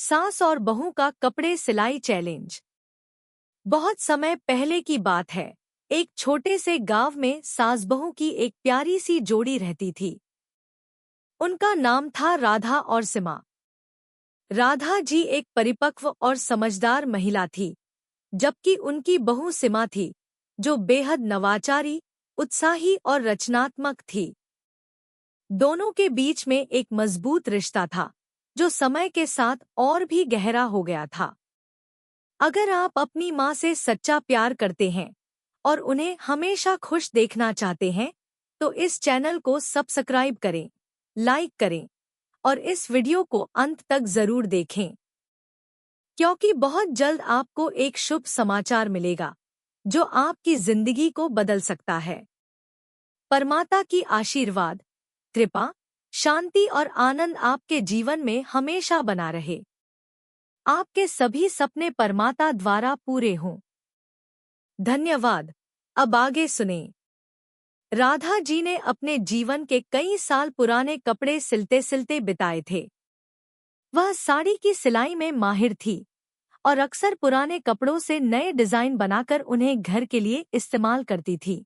सास और बहू का कपड़े सिलाई चैलेंज। बहुत समय पहले की बात है। एक छोटे से गांव में सास बहू की एक प्यारी सी जोड़ी रहती थी। उनका नाम था राधा और सीमा। राधा जी एक परिपक्व और समझदार महिला थी, जबकि उनकी बहू सीमा थी, जो बेहद नवाचारी, उत्साही और रचनात्मक थी। दोनों के बीच में एक मजबूत रिश्ता था, जो समय के साथ और भी गहरा हो गया था। अगर आप अपनी माँ से सच्चा प्यार करते हैं और उन्हें हमेशा खुश देखना चाहते हैं, तो इस चैनल को सब्सक्राइब करें, लाइक करें और इस वीडियो को अंत तक जरूर देखें, क्योंकि बहुत जल्द आपको एक शुभ समाचार मिलेगा, जो आपकी जिंदगी को बदल सकता है। परमात्मा की आशीर्वाद, कृपा, शांति और आनंद आपके जीवन में हमेशा बना रहे। आपके सभी सपने परमात्मा द्वारा पूरे हों। धन्यवाद। अब आगे सुनें। राधा जी ने अपने जीवन के कई साल पुराने कपड़े सिलते सिलते बिताए थे। वह साड़ी की सिलाई में माहिर थी और अक्सर पुराने कपड़ों से नए डिजाइन बनाकर उन्हें घर के लिए इस्तेमाल करती थी।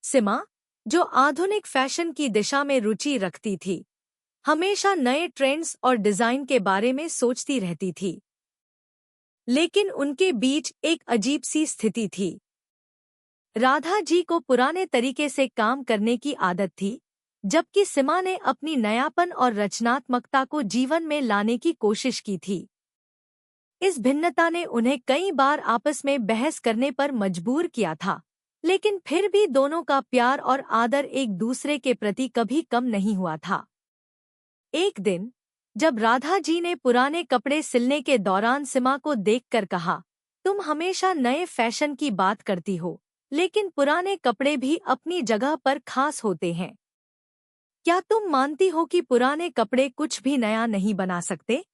सीमा, जो आधुनिक फैशन की दिशा में रुचि रखती थी, हमेशा नए ट्रेंड्स और डिजाइन के बारे में सोचती रहती थी। लेकिन उनके बीच एक अजीब सी स्थिति थी। राधा जी को पुराने तरीके से काम करने की आदत थी, जबकि सीमा ने अपनी नयापन और रचनात्मकता को जीवन में लाने की कोशिश की थी। इस भिन्नता ने उन्हें कई बार आपस में बहस करने पर मजबूर किया था, लेकिन फिर भी दोनों का प्यार और आदर एक दूसरे के प्रति कभी कम नहीं हुआ था। एक दिन, जब राधा जी ने पुराने कपड़े सिलने के दौरान सीमा को देखकर कहा, तुम हमेशा नए फैशन की बात करती हो, लेकिन पुराने कपड़े भी अपनी जगह पर खास होते हैं। क्या तुम मानती हो कि पुराने कपड़े कुछ भी नया नहीं बना सकते?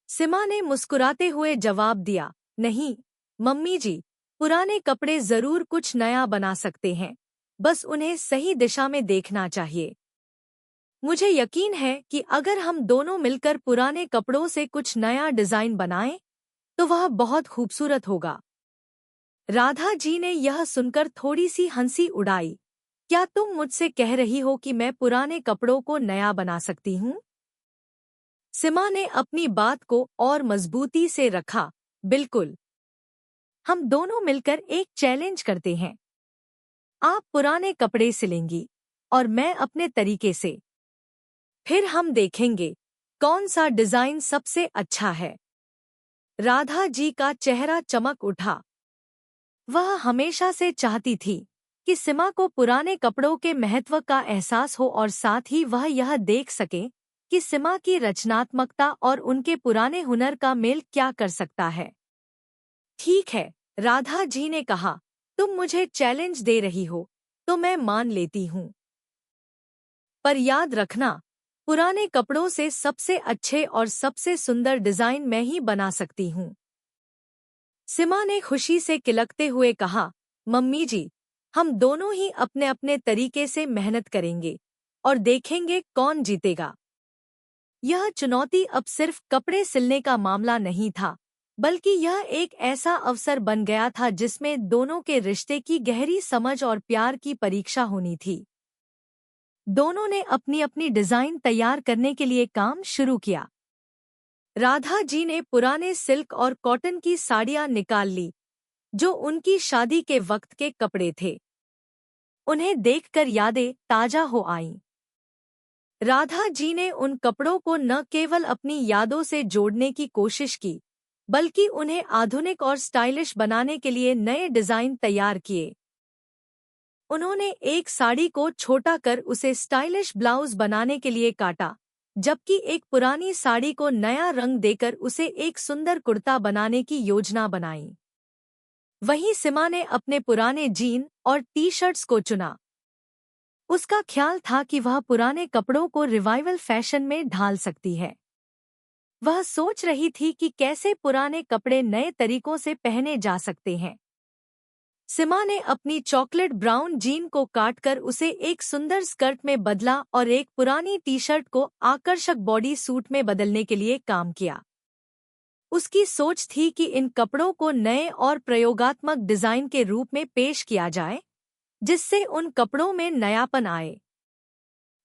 सीमा ने मुस्कुराते हुए जवाब दिया, नहीं मम्मी जी, पुराने कपड़े जरूर कुछ नया बना सकते हैं, बस उन्हें सही दिशा में देखना चाहिए। मुझे यकीन है कि अगर हम दोनों मिलकर पुराने कपड़ों से कुछ नया डिजाइन बनाएं, तो वह बहुत खूबसूरत होगा। राधा जी ने यह सुनकर थोड़ी सी हंसी उड़ाई। क्या तुम मुझसे कह रही हो कि मैं पुराने कपड़ों को नया बना सकती हूँ? सीमा ने अपनी बात को और मजबूती से रखा, बिल्कुल। हम दोनों मिलकर एक चैलेंज करते हैं। आप पुराने कपड़े सिलेंगी और मैं अपने तरीके से। फिर हम देखेंगे कौन सा डिजाइन सबसे अच्छा है। राधा जी का चेहरा चमक उठा। वह हमेशा से चाहती थी कि सीमा को पुराने कपड़ों के महत्व का एहसास हो और साथ ही वह यह देख सके कि सीमा की रचनात्मकता और उनके पुराने हुनर का मेल क्या कर सकता है। ठीक है, राधा जी ने कहा, तुम मुझे चैलेंज दे रही हो, तो मैं मान लेती हूँ। पर याद रखना, पुराने कपड़ों से सबसे अच्छे और सबसे सुंदर डिजाइन मैं ही बना सकती हूँ। सीमा ने खुशी से किलकते हुए कहा, मम्मी जी, हम दोनों ही अपने अपने तरीके से मेहनत करेंगे और देखेंगे कौन जीतेगा। यह चुनौती अब सिर्फ कपड़े सिलने का मामला नहीं था, बल्कि यह एक ऐसा अवसर बन गया था जिसमें दोनों के रिश्ते की गहरी समझ और प्यार की परीक्षा होनी थी। दोनों ने अपनी अपनी डिजाइन तैयार करने के लिए काम शुरू किया। राधा जी ने पुराने सिल्क और कॉटन की साड़ियां निकाल ली, जो उनकी शादी के वक्त के कपड़े थे। उन्हें देखकर यादें ताजा हो आईं। राधा जी ने उन कपड़ों को न केवल अपनी यादों से जोड़ने की कोशिश की, बल्कि उन्हें आधुनिक और स्टाइलिश बनाने के लिए नए डिजाइन तैयार किए। उन्होंने एक साड़ी को छोटा कर उसे स्टाइलिश ब्लाउज बनाने के लिए काटा, जबकि एक पुरानी साड़ी को नया रंग देकर उसे एक सुंदर कुर्ता बनाने की योजना बनाई। वहीं सीमा ने अपने पुराने जीन और टी शर्ट्स को चुना। उसका ख्याल था कि वह पुराने कपड़ों को रिवाइवल फैशन में ढाल सकती है। वह सोच रही थी कि कैसे पुराने कपड़े नए तरीकों से पहने जा सकते हैं। सीमा ने अपनी चॉकलेट ब्राउन जीन को काटकर उसे एक सुंदर स्कर्ट में बदला और एक पुरानी टी शर्ट को आकर्षक बॉडी सूट में बदलने के लिए काम किया। उसकी सोच थी कि इन कपड़ों को नए और प्रयोगात्मक डिजाइन के रूप में पेश किया जाए, जिससे उन कपड़ों में नयापन आए।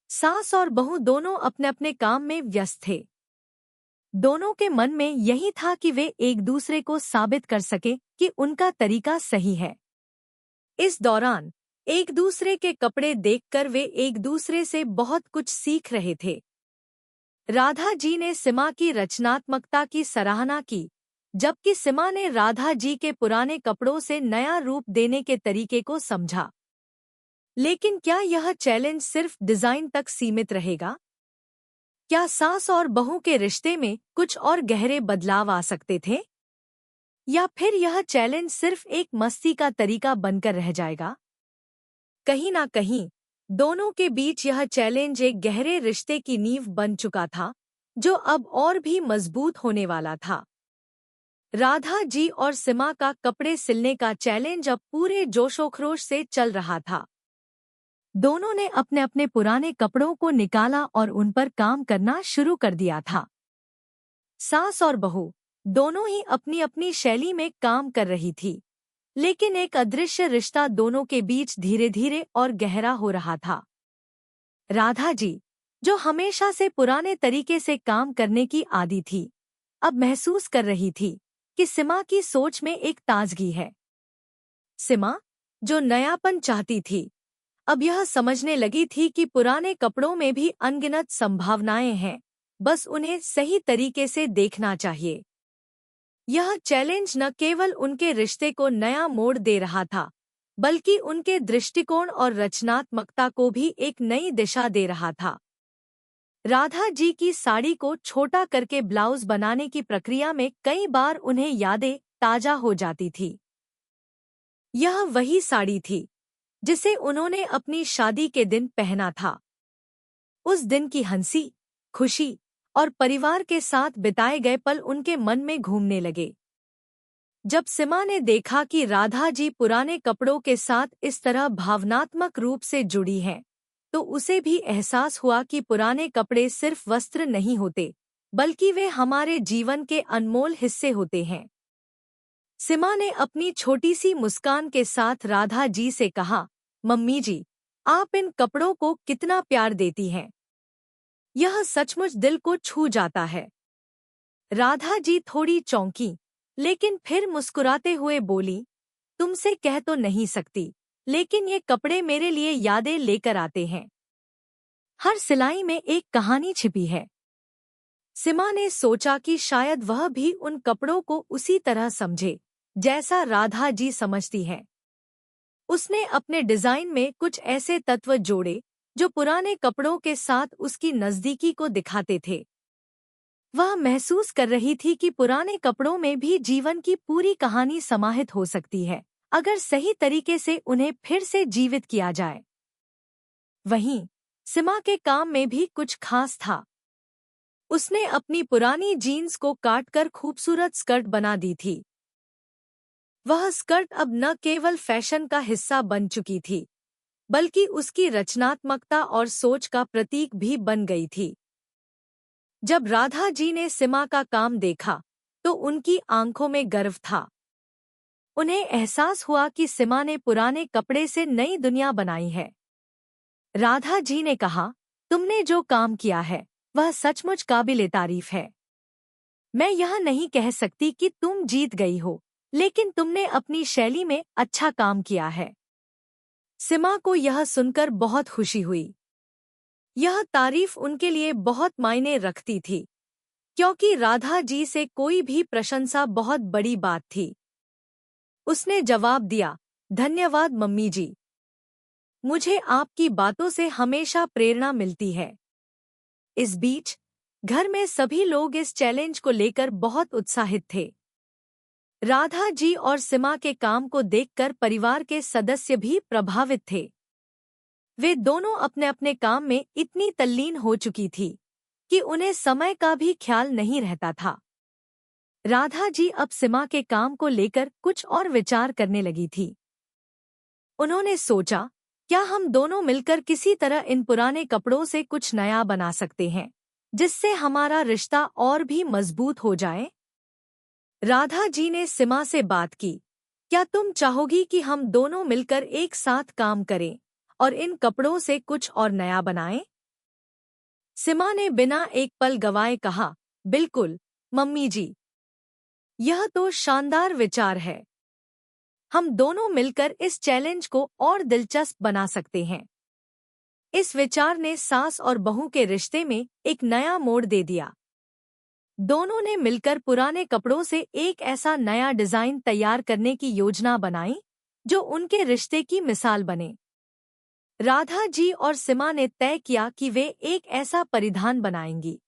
सास और बहू दोनों अपने अपने काम में व्यस्त थे। दोनों के मन में यही था कि वे एक दूसरे को साबित कर सके कि उनका तरीका सही है। इस दौरान एक दूसरे के कपड़े देखकर वे एक दूसरे से बहुत कुछ सीख रहे थे। राधा जी ने सीमा की रचनात्मकता की सराहना की, जबकि सीमा ने राधा जी के पुराने कपड़ों से नया रूप देने के तरीके को समझा। लेकिन क्या यह चैलेंज सिर्फ डिजाइन तक सीमित रहेगा? क्या सास और बहू के रिश्ते में कुछ और गहरे बदलाव आ सकते थे? या फिर यह चैलेंज सिर्फ एक मस्ती का तरीका बनकर रह जाएगा? कहीं ना कहीं दोनों के बीच यह चैलेंज एक गहरे रिश्ते की नींव बन चुका था, जो अब और भी मजबूत होने वाला था। राधा जी और सीमा का कपड़े सिलने का चैलेंज अब पूरे जोशोखरोश से चल रहा था। दोनों ने अपने अपने पुराने कपड़ों को निकाला और उन पर काम करना शुरू कर दिया था। सास और बहू दोनों ही अपनी अपनी शैली में काम कर रही थी, लेकिन एक अदृश्य रिश्ता दोनों के बीच धीरे धीरे और गहरा हो रहा था। राधा जी, जो हमेशा से पुराने तरीके से काम करने की आदी थी, अब महसूस कर रही थी कि सीमा की सोच में एक ताजगी है। सीमा, जो नयापन चाहती थी, अब यह समझने लगी थी कि पुराने कपड़ों में भी अनगिनत संभावनाएं हैं, बस उन्हें सही तरीके से देखना चाहिए। यह चैलेंज न केवल उनके रिश्ते को नया मोड़ दे रहा था, बल्कि उनके दृष्टिकोण और रचनात्मकता को भी एक नई दिशा दे रहा था। राधा जी की साड़ी को छोटा करके ब्लाउज बनाने की प्रक्रिया में कई बार उन्हें यादें ताजा हो जाती थी। यह वही साड़ी थी जिसे उन्होंने अपनी शादी के दिन पहना था। उस दिन की हंसी, खुशी और परिवार के साथ बिताए गए पल उनके मन में घूमने लगे। जब सीमा ने देखा कि राधा जी पुराने कपड़ों के साथ इस तरह भावनात्मक रूप से जुड़ी हैं, तो उसे भी एहसास हुआ कि पुराने कपड़े सिर्फ वस्त्र नहीं होते, बल्कि वे हमारे जीवन के अनमोल हिस्से होते हैं। सीमा ने अपनी छोटी सी मुस्कान के साथ राधा जी से कहा, मम्मी जी, आप इन कपड़ों को कितना प्यार देती हैं। यह सचमुच दिल को छू जाता है। राधा जी थोड़ी चौंकी, लेकिन फिर मुस्कुराते हुए बोली, तुमसे कह तो नहीं सकती, लेकिन ये कपड़े मेरे लिए यादें लेकर आते हैं। हर सिलाई में एक कहानी छिपी है। सीमा ने सोचा कि शायद वह भी उन कपड़ों को उसी तरह समझे जैसा राधा जी समझती हैं। उसने अपने डिजाइन में कुछ ऐसे तत्व जोड़े जो पुराने कपड़ों के साथ उसकी नजदीकी को दिखाते थे। वह महसूस कर रही थी कि पुराने कपड़ों में भी जीवन की पूरी कहानी समाहित हो सकती है, अगर सही तरीके से उन्हें फिर से जीवित किया जाए। वहीं सीमा के काम में भी कुछ खास था। उसने अपनी पुरानी जीन्स को काटकर खूबसूरत स्कर्ट बना दी थी। वह स्कर्ट अब न केवल फैशन का हिस्सा बन चुकी थी, बल्कि उसकी रचनात्मकता और सोच का प्रतीक भी बन गई थी। जब राधा जी ने सीमा का काम देखा, तो उनकी आंखों में गर्व था। उन्हें एहसास हुआ कि सीमा ने पुराने कपड़े से नई दुनिया बनाई है। राधा जी ने कहा, तुमने जो काम किया है, वह सचमुच काबिल-ए-तारीफ है। मैं यह नहीं कह सकती कि तुम जीत गई हो, लेकिन तुमने अपनी शैली में अच्छा काम किया है। सीमा को यह सुनकर बहुत खुशी हुई। यह तारीफ उनके लिए बहुत मायने रखती थी, क्योंकि राधा जी से कोई भी प्रशंसा बहुत बड़ी बात थी। उसने जवाब दिया, धन्यवाद मम्मी जी। मुझे आपकी बातों से हमेशा प्रेरणा मिलती है। इस बीच घर में सभी लोग इस चैलेंज को लेकर बहुत उत्साहित थे। राधा जी और सीमा के काम को देखकर परिवार के सदस्य भी प्रभावित थे। वे दोनों अपने अपने काम में इतनी तल्लीन हो चुकी थी कि उन्हें समय का भी ख्याल नहीं रहता था। राधा जी अब सीमा के काम को लेकर कुछ और विचार करने लगी थी। उन्होंने सोचा, क्या हम दोनों मिलकर किसी तरह इन पुराने कपड़ों से कुछ नया बना सकते हैं, जिससे हमारा रिश्ता और भी मजबूत हो जाए? राधा जी ने सीमा से बात की, क्या तुम चाहोगी कि हम दोनों मिलकर एक साथ काम करें और इन कपड़ों से कुछ और नया बनाएं? सीमा ने बिना एक पल गवाए कहा, बिल्कुल मम्मी जी, यह तो शानदार विचार है। हम दोनों मिलकर इस चैलेंज को और दिलचस्प बना सकते हैं। इस विचार ने सास और बहू के रिश्ते में एक नया मोड़ दे दिया। दोनों ने मिलकर पुराने कपड़ों से एक ऐसा नया डिजाइन तैयार करने की योजना बनाई जो उनके रिश्ते की मिसाल बने। राधा जी और सीमा ने तय किया कि वे एक ऐसा परिधान बनाएंगी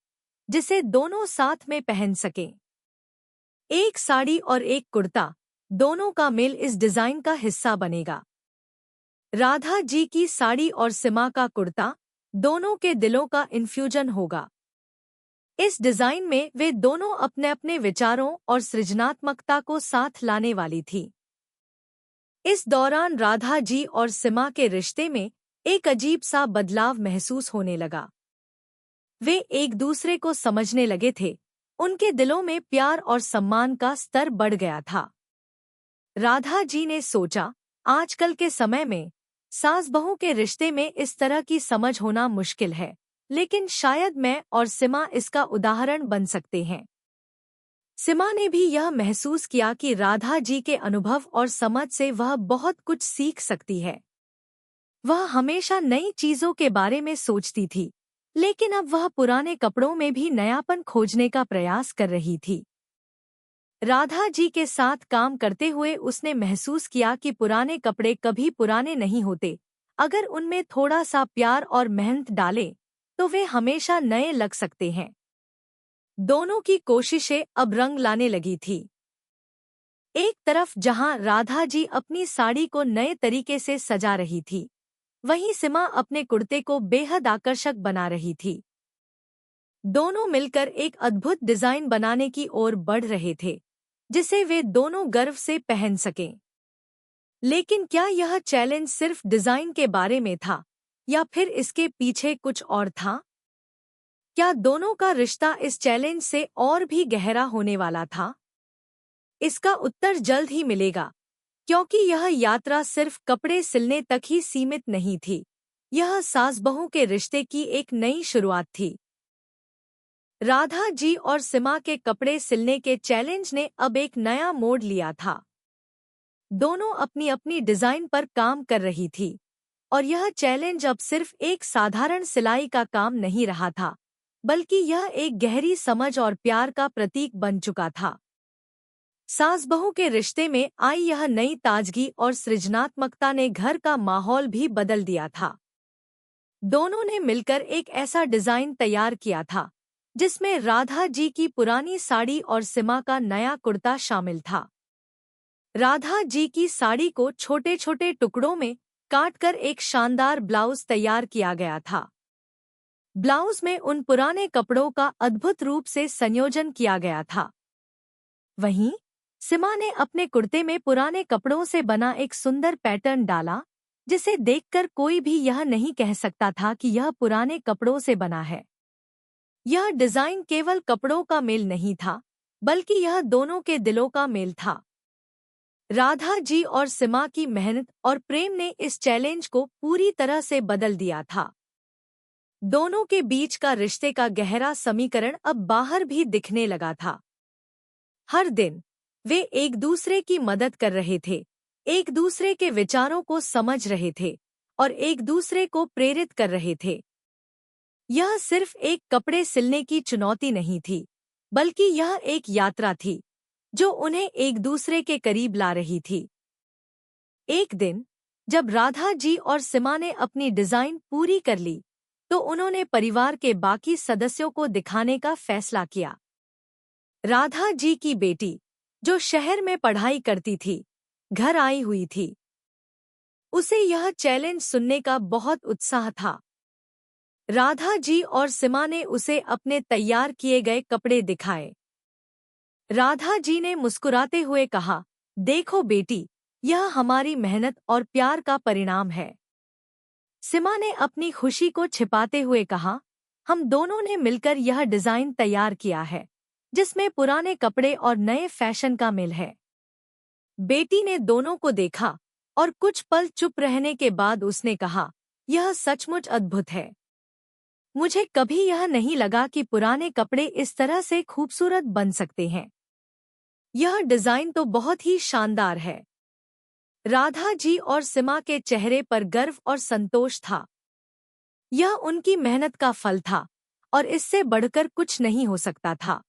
जिसे दोनों साथ में पहन सकें। एक साड़ी और एक कुर्ता, दोनों का मेल इस डिजाइन का हिस्सा बनेगा। राधा जी की साड़ी और सीमा का कुर्ता, दोनों के दिलों का इन्फ्यूजन होगा। इस डिजाइन में वे दोनों अपने अपने विचारों और सृजनात्मकता को साथ लाने वाली थी। इस दौरान राधा जी और सीमा के रिश्ते में एक अजीब सा बदलाव महसूस होने लगा। वे एक दूसरे को समझने लगे थे, उनके दिलों में प्यार और सम्मान का स्तर बढ़ गया था। राधा जी ने सोचा, आजकल के समय में सास बहू के रिश्ते में इस तरह की समझ होना मुश्किल है, लेकिन शायद मैं और सीमा इसका उदाहरण बन सकते हैं। सीमा ने भी यह महसूस किया कि राधा जी के अनुभव और समझ से वह बहुत कुछ सीख सकती है। वह हमेशा नई चीजों के बारे में सोचती थी, लेकिन अब वह पुराने कपड़ों में भी नयापन खोजने का प्रयास कर रही थी। राधा जी के साथ काम करते हुए उसने महसूस किया कि पुराने कपड़े कभी पुराने नहीं होते। अगर उनमें थोड़ा सा प्यार और मेहनत डालें, तो वे हमेशा नए लग सकते हैं। दोनों की कोशिशें अब रंग लाने लगी थी। एक तरफ जहां राधा जी अपनी साड़ी को नए तरीके से सजा रही थी, वहीं सीमा अपने कुर्ते को बेहद आकर्षक बना रही थी। दोनों मिलकर एक अद्भुत डिजाइन बनाने की ओर बढ़ रहे थे, जिसे वे दोनों गर्व से पहन सकें। लेकिन क्या यह चैलेंज सिर्फ डिजाइन के बारे में था, या फिर इसके पीछे कुछ और था? क्या दोनों का रिश्ता इस चैलेंज से और भी गहरा होने वाला था? इसका उत्तर जल्द ही मिलेगा, क्योंकि यह यात्रा सिर्फ कपड़े सिलने तक ही सीमित नहीं थी। यह सास बहू के रिश्ते की एक नई शुरुआत थी। राधा जी और सीमा के कपड़े सिलने के चैलेंज ने अब एक नया मोड़ लिया था। दोनों अपनी अपनी डिजाइन पर काम कर रही थी, और यह चैलेंज अब सिर्फ एक साधारण सिलाई का काम नहीं रहा था, बल्कि यह एक गहरी समझ और प्यार का प्रतीक बन चुका था। सास बहू के रिश्ते में आई यह नई ताजगी और सृजनात्मकता ने घर का माहौल भी बदल दिया था। दोनों ने मिलकर एक ऐसा डिजाइन तैयार किया था जिसमें राधा जी की पुरानी साड़ी और सीमा का नया कुर्ता शामिल था। राधा जी की साड़ी को छोटे छोटे टुकड़ों में काटकर एक शानदार ब्लाउज तैयार किया गया था। ब्लाउज में उन पुराने कपड़ों का अद्भुत रूप से संयोजन किया गया था। वहीं सीमा ने अपने कुर्ते में पुराने कपड़ों से बना एक सुंदर पैटर्न डाला, जिसे देखकर कोई भी यह नहीं कह सकता था कि यह पुराने कपड़ों से बना है। यह डिजाइन केवल कपड़ों का मेल नहीं था, बल्कि यह दोनों के दिलों का मेल था। राधा जी और सीमा की मेहनत और प्रेम ने इस चैलेंज को पूरी तरह से बदल दिया था। दोनों के बीच का रिश्ते का गहरा समीकरण अब बाहर भी दिखने लगा था। हर दिन वे एक दूसरे की मदद कर रहे थे, एक दूसरे के विचारों को समझ रहे थे और एक दूसरे को प्रेरित कर रहे थे। यह सिर्फ एक कपड़े सिलने की चुनौती नहीं थी, बल्कि यह एक यात्रा थी जो उन्हें एक दूसरे के करीब ला रही थी। एक दिन जब राधा जी और सीमा ने अपनी डिजाइन पूरी कर ली, तो उन्होंने परिवार के बाकी सदस्यों को दिखाने का फैसला किया। राधा जी की बेटी, जो शहर में पढ़ाई करती थी, घर आई हुई थी। उसे यह चैलेंज सुनने का बहुत उत्साह था। राधा जी और सीमा ने उसे अपने तैयार किए गए कपड़े दिखाए। राधा जी ने मुस्कुराते हुए कहा, देखो बेटी, यह हमारी मेहनत और प्यार का परिणाम है। सिमा ने अपनी खुशी को छिपाते हुए कहा, हम दोनों ने मिलकर यह डिजाइन तैयार किया है, जिसमें पुराने कपड़े और नए फैशन का मेल है। बेटी ने दोनों को देखा और कुछ पल चुप रहने के बाद उसने कहा, यह सचमुच अद्भुत है। मुझे कभी यह नहीं लगा कि पुराने कपड़े इस तरह से खूबसूरत बन सकते हैं। यह डिजाइन तो बहुत ही शानदार है। राधा जी और सिमा के चेहरे पर गर्व और संतोष था। यह उनकी मेहनत का फल था और इससे बढ़कर कुछ नहीं हो सकता था।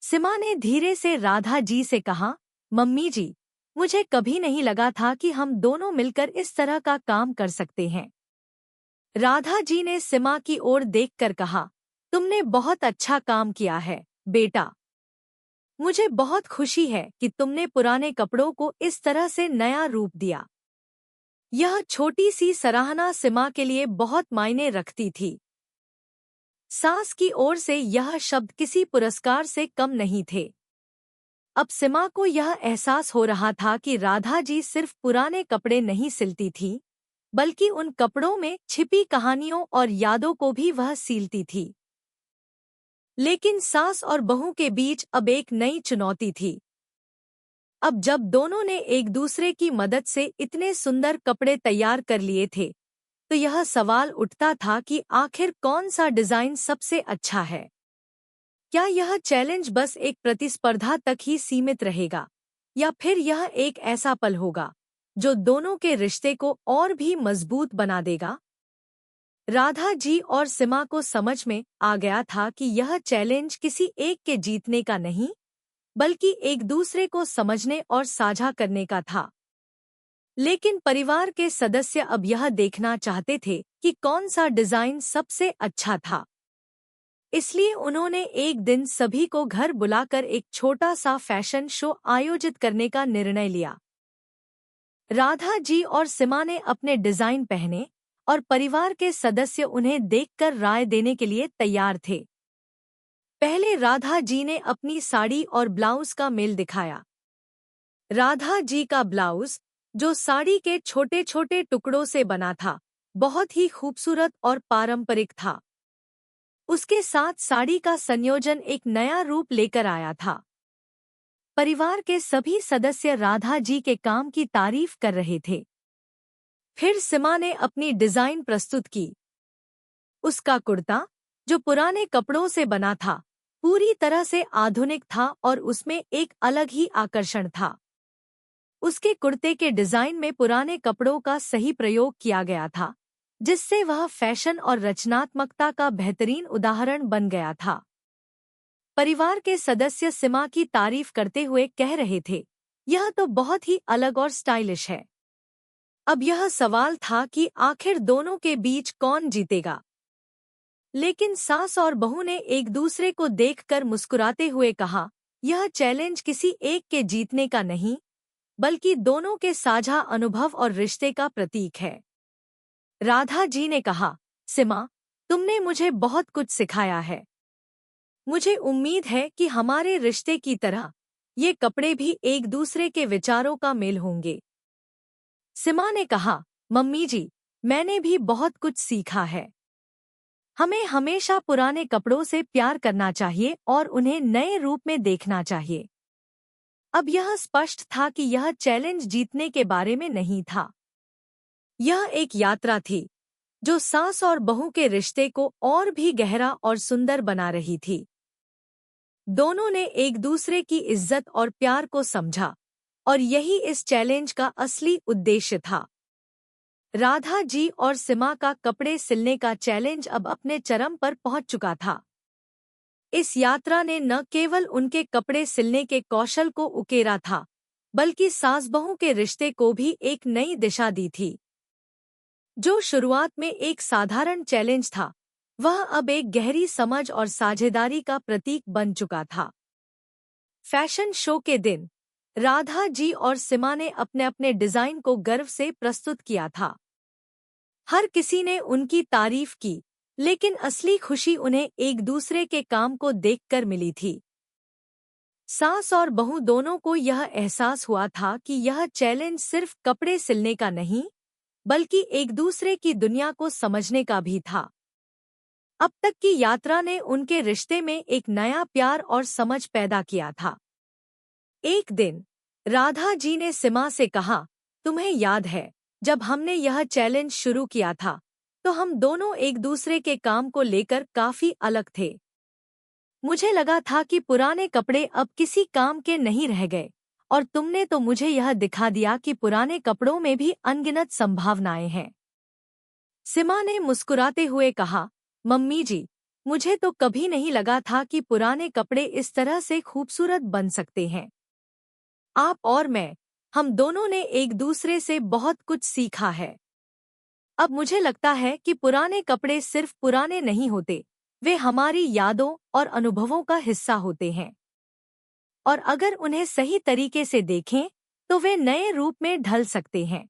सिमा ने धीरे से राधा जी से कहा, मम्मी जी, मुझे कभी नहीं लगा था कि हम दोनों मिलकर इस तरह का काम कर सकते हैं। राधा जी ने सिमा की ओर देखकर कहा, तुमने बहुत अच्छा काम किया है, बेटा। मुझे बहुत खुशी है कि तुमने पुराने कपड़ों को इस तरह से नया रूप दिया। यह छोटी सी सराहना सिमा के लिए बहुत मायने रखती थी। सास की ओर से यह शब्द किसी पुरस्कार से कम नहीं थे। अब सिमा को यह एहसास हो रहा था कि राधा जी सिर्फ पुराने कपड़े नहीं सिलती थी, बल्कि उन कपड़ों में छिपी कहानियों और यादों को भी वह सीलती थी। लेकिन सास और बहू के बीच अब एक नई चुनौती थी। अब जब दोनों ने एक दूसरे की मदद से इतने सुंदर कपड़े तैयार कर लिए थे, तो यह सवाल उठता था कि आखिर कौन सा डिजाइन सबसे अच्छा है। क्या यह चैलेंज बस एक प्रतिस्पर्धा तक ही सीमित रहेगा, या फिर यह एक ऐसा पल होगा जो दोनों के रिश्ते को और भी मजबूत बना देगा? राधा जी और सिमा को समझ में आ गया था कि यह चैलेंज किसी एक के जीतने का नहीं, बल्कि एक दूसरे को समझने और साझा करने का था। लेकिन परिवार के सदस्य अब यह देखना चाहते थे कि कौन सा डिजाइन सबसे अच्छा था। इसलिए उन्होंने एक दिन सभी को घर बुलाकर एक छोटा सा फैशन शो आयोजित करने का निर्णय लिया। राधा जी और सिमा ने अपने डिजाइन पहने और परिवार के सदस्य उन्हें देखकर राय देने के लिए तैयार थे। पहले राधा जी ने अपनी साड़ी और ब्लाउज का मेल दिखाया। राधा जी का ब्लाउज, जो साड़ी के छोटे छोटे टुकड़ों से बना था, बहुत ही खूबसूरत और पारंपरिक था। उसके साथ साड़ी का संयोजन एक नया रूप लेकर आया था। परिवार के सभी सदस्य राधा जी के काम की तारीफ कर रहे थे। फिर सिमा ने अपनी डिजाइन प्रस्तुत की। उसका कुर्ता, जो पुराने कपड़ों से बना था, पूरी तरह से आधुनिक था और उसमें एक अलग ही आकर्षण था। उसके कुर्ते के डिजाइन में पुराने कपड़ों का सही प्रयोग किया गया था, जिससे वह फैशन और रचनात्मकता का बेहतरीन उदाहरण बन गया था। परिवार के सदस्य सिमा की तारीफ करते हुए कह रहे थे, यह तो बहुत ही अलग और स्टाइलिश है। अब यह सवाल था कि आखिर दोनों के बीच कौन जीतेगा। लेकिन सास और बहू ने एक दूसरे को देखकर मुस्कुराते हुए कहा, यह चैलेंज किसी एक के जीतने का नहीं, बल्कि दोनों के साझा अनुभव और रिश्ते का प्रतीक है। राधा जी ने कहा, सिमा, तुमने मुझे बहुत कुछ सिखाया है। मुझे उम्मीद है कि हमारे रिश्ते की तरह ये कपड़े भी एक दूसरे के विचारों का मेल होंगे। सिमा ने कहा, मम्मी जी, मैंने भी बहुत कुछ सीखा है। हमें हमेशा पुराने कपड़ों से प्यार करना चाहिए और उन्हें नए रूप में देखना चाहिए। अब यह स्पष्ट था कि यह चैलेंज जीतने के बारे में नहीं था। यह एक यात्रा थी, जो सास और बहू के रिश्ते को और भी गहरा और सुंदर बना रही थी। दोनों ने एक दूसरे की इज्जत और प्यार को समझा, और यही इस चैलेंज का असली उद्देश्य था। राधा जी और सिमा का कपड़े सिलने का चैलेंज अब अपने चरम पर पहुंच चुका था। इस यात्रा ने न केवल उनके कपड़े सिलने के कौशल को उकेरा था, बल्कि सास-बहू के रिश्ते को भी एक नई दिशा दी थी। जो शुरुआत में एक साधारण चैलेंज था, वह अब एक गहरी समझ और साझेदारी का प्रतीक बन चुका था। फैशन शो के दिन राधा जी और सिमा ने अपने अपने डिजाइन को गर्व से प्रस्तुत किया था। हर किसी ने उनकी तारीफ की, लेकिन असली खुशी उन्हें एक दूसरे के काम को देखकर मिली थी। सास और बहू दोनों को यह एहसास हुआ था कि यह चैलेंज सिर्फ कपड़े सिलने का नहीं, बल्कि एक दूसरे की दुनिया को समझने का भी था। अब तक की यात्रा ने उनके रिश्ते में एक नया प्यार और समझ पैदा किया था। एक दिन राधा जी ने सीमा से कहा, तुम्हें याद है जब हमने यह चैलेंज शुरू किया था तो हम दोनों एक दूसरे के काम को लेकर काफी अलग थे। मुझे लगा था कि पुराने कपड़े अब किसी काम के नहीं रह गए, और तुमने तो मुझे यह दिखा दिया कि पुराने कपड़ों में भी अनगिनत संभावनाएं हैं। सीमा ने मुस्कुराते हुए कहा, मम्मी जी, मुझे तो कभी नहीं लगा था कि पुराने कपड़े इस तरह से खूबसूरत बन सकते हैं। आप और मैं, हम दोनों ने एक दूसरे से बहुत कुछ सीखा है। अब मुझे लगता है कि पुराने कपड़े सिर्फ पुराने नहीं होते, वे हमारी यादों और अनुभवों का हिस्सा होते हैं। और अगर उन्हें सही तरीके से देखें तो वे नए रूप में ढल सकते हैं।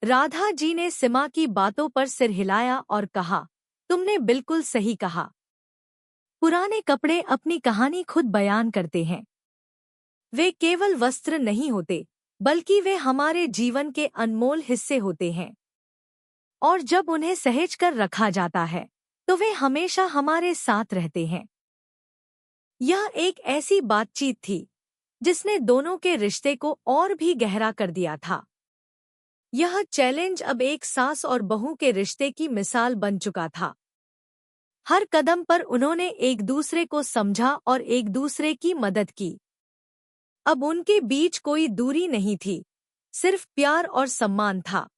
राधा जी ने सीमा की बातों पर सिर हिलाया और कहा, तुमने बिल्कुल सही कहा। पुराने कपड़े अपनी कहानी खुद बयान करते हैं। वे केवल वस्त्र नहीं होते, बल्कि वे हमारे जीवन के अनमोल हिस्से होते हैं। और जब उन्हें सहेज कर रखा जाता है तो वे हमेशा हमारे साथ रहते हैं। यह एक ऐसी बातचीत थी जिसने दोनों के रिश्ते को और भी गहरा कर दिया था। यह चैलेंज अब एक सास और बहू के रिश्ते की मिसाल बन चुका था। हर कदम पर उन्होंने एक दूसरे को समझा और एक दूसरे की मदद की। अब उनके बीच कोई दूरी नहीं थी, सिर्फ प्यार और सम्मान था।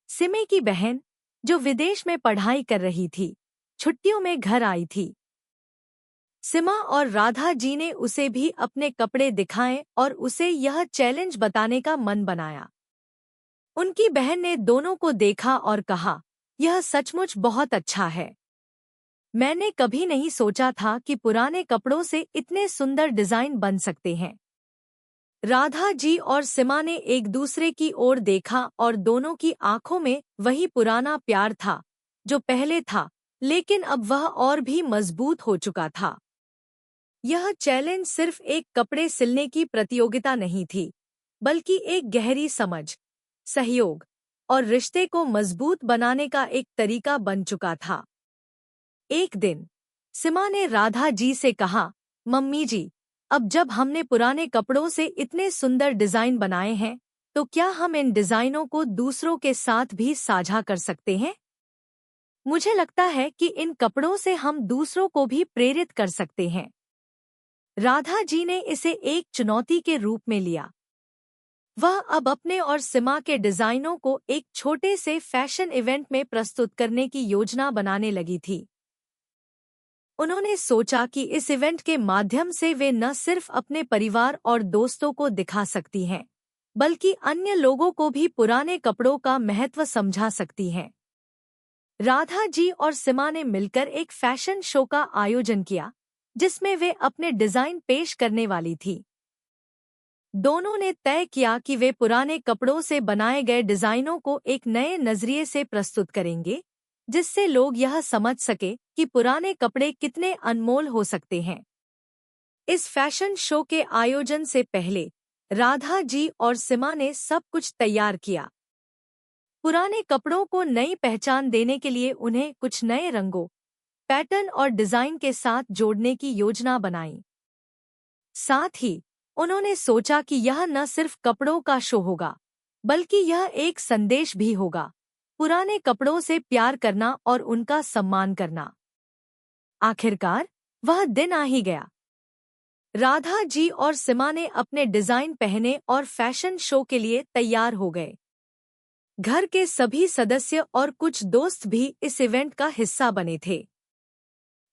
सिमी की बहन, जो विदेश में पढ़ाई कर रही थी, छुट्टियों में घर आई थी। सीमा और राधा जी ने उसे भी अपने कपड़े दिखाए और उसे यह चैलेंज बताने का मन बनाया। उनकी बहन ने दोनों को देखा और कहा, यह सचमुच बहुत अच्छा है। मैंने कभी नहीं सोचा था कि पुराने कपड़ों से इतने सुंदर डिजाइन बन सकते हैं। राधा जी और सीमा ने एक दूसरे की ओर देखा और दोनों की आंखों में वही पुराना प्यार था जो पहले था, लेकिन अब वह और भी मजबूत हो चुका था। यह चैलेंज सिर्फ एक कपड़े सिलने की प्रतियोगिता नहीं थी, बल्कि एक गहरी समझ, सहयोग और रिश्ते को मजबूत बनाने का एक तरीका बन चुका था। एक दिन सीमा ने राधा जी से कहा, मम्मी जी, अब जब हमने पुराने कपड़ों से इतने सुंदर डिजाइन बनाए हैं, तो क्या हम इन डिजाइनों को दूसरों के साथ भी साझा कर सकते हैं? मुझे लगता है कि इन कपड़ों से हम दूसरों को भी प्रेरित कर सकते हैं। राधा जी ने इसे एक चुनौती के रूप में लिया। वह अब अपने और सीमा के डिजाइनों को एक छोटे से फैशन इवेंट में प्रस्तुत करने की योजना बनाने लगी थी। उन्होंने सोचा कि इस इवेंट के माध्यम से वे न सिर्फ अपने परिवार और दोस्तों को दिखा सकती हैं, बल्कि अन्य लोगों को भी पुराने कपड़ों का महत्व समझा सकती हैं। राधा जी और सीमा ने मिलकर एक फैशन शो का आयोजन किया, जिसमें वे अपने डिजाइन पेश करने वाली थी। दोनों ने तय किया कि वे पुराने कपड़ों से बनाए गए डिजाइनों को एक नए नजरिए से प्रस्तुत करेंगे, जिससे लोग यह समझ सके कि पुराने कपड़े कितने अनमोल हो सकते हैं। इस फैशन शो के आयोजन से पहले राधा जी और सीमा ने सब कुछ तैयार किया। पुराने कपड़ों को नई पहचान देने के लिए उन्हें कुछ नए रंगों, पैटर्न और डिजाइन के साथ जोड़ने की योजना बनाई। साथ ही उन्होंने सोचा कि यह न सिर्फ कपड़ों का शो होगा, बल्कि यह एक संदेश भी होगा, पुराने कपड़ों से प्यार करना और उनका सम्मान करना। आखिरकार वह दिन आ ही गया। राधा जी और सीमा ने अपने डिजाइन पहने और फैशन शो के लिए तैयार हो गए। घर के सभी सदस्य और कुछ दोस्त भी इस इवेंट का हिस्सा बने थे।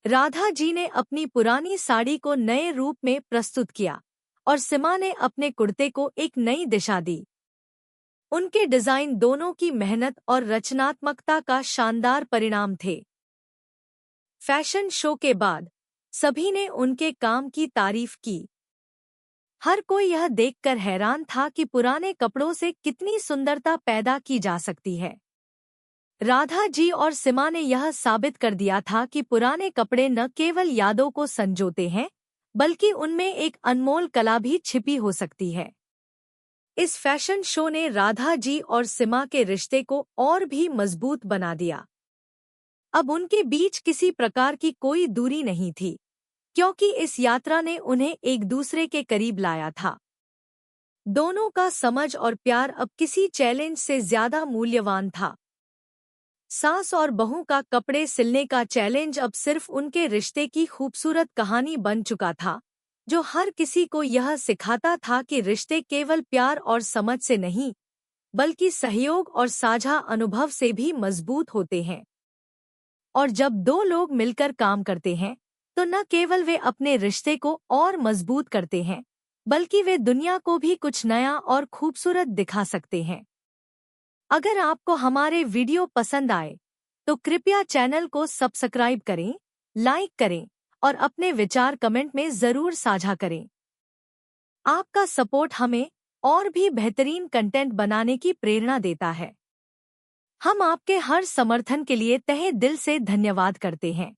राधा जी ने अपनी पुरानी साड़ी को नए रूप में प्रस्तुत किया और सीमा ने अपने कुर्ते को एक नई दिशा दी। उनके डिजाइन दोनों की मेहनत और रचनात्मकता का शानदार परिणाम थे। फैशन शो के बाद सभी ने उनके काम की तारीफ की। हर कोई यह देखकर हैरान था कि पुराने कपड़ों से कितनी सुंदरता पैदा की जा सकती है। राधा जी और सीमा ने यह साबित कर दिया था कि पुराने कपड़े न केवल यादों को संजोते हैं, बल्कि उनमें एक अनमोल कला भी छिपी हो सकती है। इस फैशन शो ने राधा जी और सीमा के रिश्ते को और भी मजबूत बना दिया। अब उनके बीच किसी प्रकार की कोई दूरी नहीं थी, क्योंकि इस यात्रा ने उन्हें एक दूसरे के करीब लाया था। दोनों का समझ और प्यार अब किसी चैलेंज से ज्यादा मूल्यवान था। सास और बहू का कपड़े सिलने का चैलेंज अब सिर्फ उनके रिश्ते की खूबसूरत कहानी बन चुका था, जो हर किसी को यह सिखाता था कि रिश्ते केवल प्यार और समझ से नहीं, बल्कि सहयोग और साझा अनुभव से भी मजबूत होते हैं। और जब दो लोग मिलकर काम करते हैं, तो न केवल वे अपने रिश्ते को और मजबूत करते हैं, बल्कि वे दुनिया को भी कुछ नया और खूबसूरत दिखा सकते हैं। अगर आपको हमारे वीडियो पसंद आए, तो कृपया चैनल को सब्सक्राइब करें, लाइक करें और अपने विचार कमेंट में ज़रूर साझा करें। आपका सपोर्ट हमें और भी बेहतरीन कंटेंट बनाने की प्रेरणा देता है। हम आपके हर समर्थन के लिए तहे दिल से धन्यवाद करते हैं।